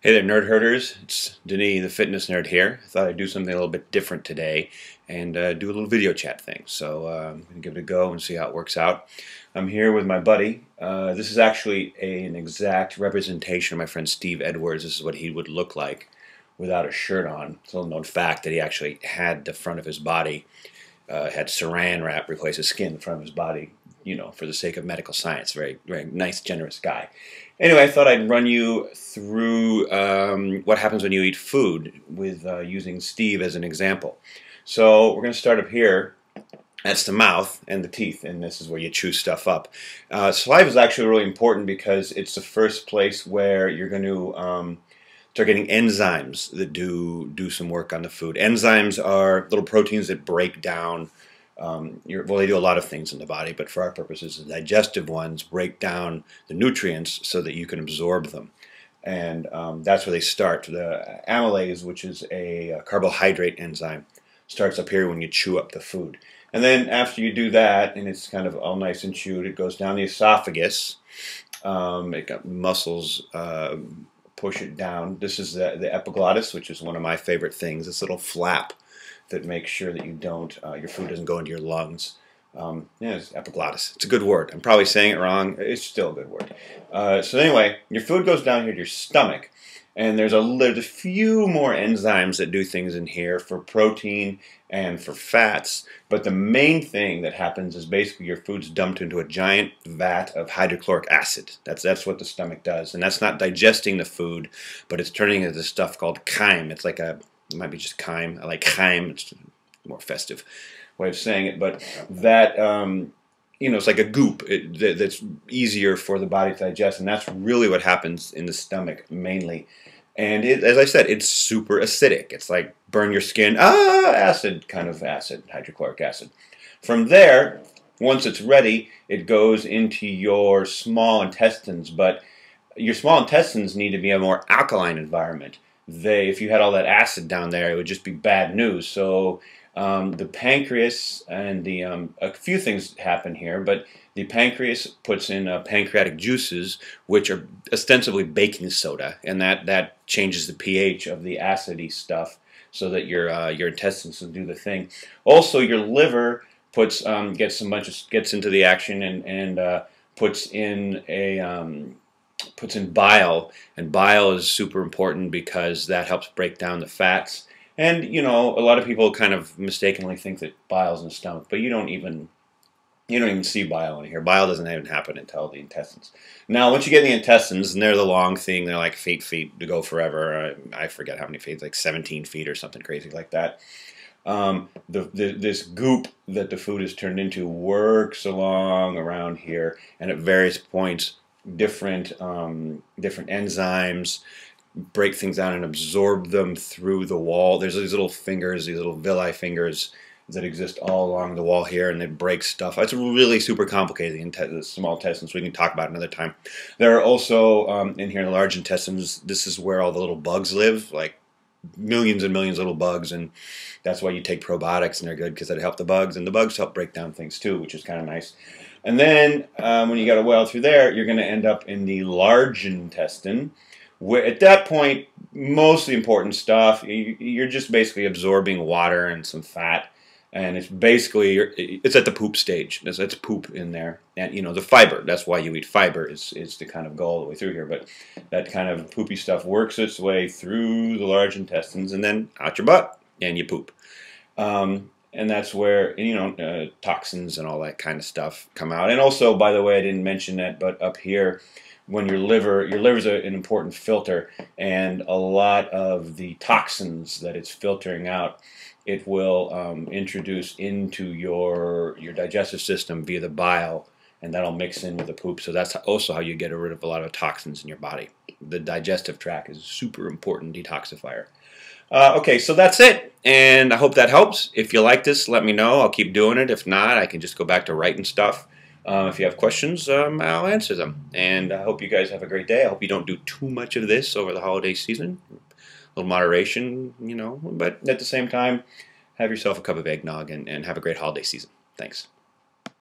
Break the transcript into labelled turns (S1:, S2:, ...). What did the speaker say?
S1: Hey there, nerd herders. It's Denis, the fitness nerd here. I thought I'd do something a little bit different today and do a little video chat thing. So I'm going to give it a go and see how it works out. I'm here with my buddy. This is actually an exact representation of my friend Steve Edwards. This is what he would look like without a shirt on. It's a little known fact that he actually had the front of his body, had saran wrap replace his skin in front of his body, you know, for the sake of medical science. Very, very nice, generous guy. Anyway, I thought I'd run you through what happens when you eat food with using Steve as an example. So we're going to start up here. That's the mouth and the teeth, and this is where you chew stuff up. Saliva is actually really important because it's the first place where you're going to start getting enzymes that do some work on the food. Enzymes are little proteins that break down. Well, they do a lot of things in the body, but for our purposes, the digestive ones break down the nutrients so that you can absorb them. And that's where they start. The amylase, which is a carbohydrate enzyme, starts up here when you chew up the food. And then after you do that, and it's kind of all nice and chewed, it goes down the esophagus. It got muscles push it down. This is the epiglottis, which is one of my favorite things, this little flap that makes sure that you don't, your food doesn't go into your lungs. Yeah, it's epiglottis. It's a good word. I'm probably saying it wrong. It's still a good word. So anyway, your food goes down here to your stomach, and there's a few more enzymes that do things in here for protein and for fats. But the main thing that happens is basically your food's dumped into a giant vat of hydrochloric acid. That's what the stomach does, and that's not digesting the food, but it's turning into this stuff called chyme. It's like it might be just chyme. I like chyme. It's a more festive way of saying it. But that, you know, it's like a goop that's easier for the body to digest. And that's really what happens in the stomach mainly. And as I said, it's super acidic. It's like burn your skin, acid, kind of acid, hydrochloric acid. From there, once it's ready, it goes into your small intestines. But your small intestines need to be a more alkaline environment. If you had all that acid down there, it would just be bad news. So the pancreas and a few things happen here, but the pancreas puts in pancreatic juices, which are ostensibly baking soda, and that changes the pH of the acidy stuff so that your intestines will do the thing. Also, your liver gets into the action and puts in bile, and bile is super important because that helps break down the fats. And you know, a lot of people kind of mistakenly think that bile's in the stomach, but you don't even see bile in here. Bile doesn't even happen until the intestines. Now, once you get in the intestines, and they're the long thing, they're like 8 feet to go forever. I forget how many feet, like 17 feet or something crazy like that. This goop that the food is turned into works along around here, and at various points, different enzymes break things down and absorb them through the wall. There's these little fingers, these little villi fingers that exist all along the wall here, and they break stuff. It's really super complicated, the small intestines. We can talk about it another time. There are also, in here in the large intestines, this is where all the little bugs live, like millions and millions of little bugs, and that's why you take probiotics, and they're good because they help the bugs, and the bugs help break down things too, which is kind of nice. And then when you got a well through there, you're going to end up in the large intestine, where at that point, most of the important stuff, you're just basically absorbing water and some fat, and it's basically, it's at the poop stage. It's poop in there. And you know, the fiber, that's why you eat fiber, is to kind of go all the way through here. But that kind of poopy stuff works its way through the large intestines and then out your butt, and you poop. And that's where, you know, toxins and all that kind of stuff come out. And also, by the way, I didn't mention that, but up here, when your liver's an important filter, and a lot of the toxins that it's filtering out, it will introduce into your digestive system via the bile, and that'll mix in with the poop. So that's also how you get rid of a lot of toxins in your body. The digestive tract is a super important detoxifier. Okay, so that's it, and I hope that helps. If you like this, let me know. I'll keep doing it. If not, I can just go back to writing stuff. If you have questions, I'll answer them. And I hope you guys have a great day. I hope you don't do too much of this over the holiday season. A little moderation, you know, but at the same time, have yourself a cup of eggnog and have a great holiday season. Thanks.